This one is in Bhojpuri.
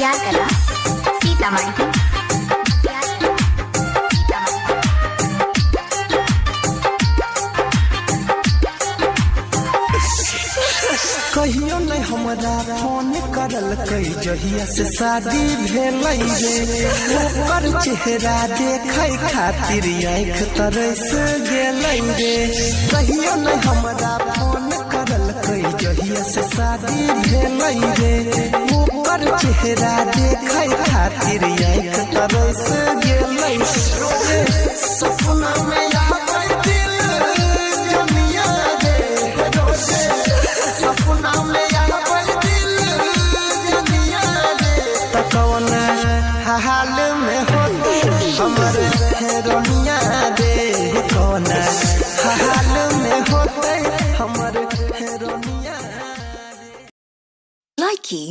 बख्तियार कला सीतामढ़ी। कहियो नहीं हमरा फोन करल कई जहिया से शादी भेल रे, ओकर चेहरा देखे खातिर आँख तरस गेल रे। कहियो नहीं हमरा फोन करल कई जहिया से शादी भेल रे, ओकर चेहरा देखे खातिर आँख तरस गेल रे। सपना में आवे दिल जमिया रे, सपना में आवे दिल जमिया रे। त कौन हाल में होते हमर हेरोनिया दे, कौन हाल में होते हमर हेरोनिया। Likey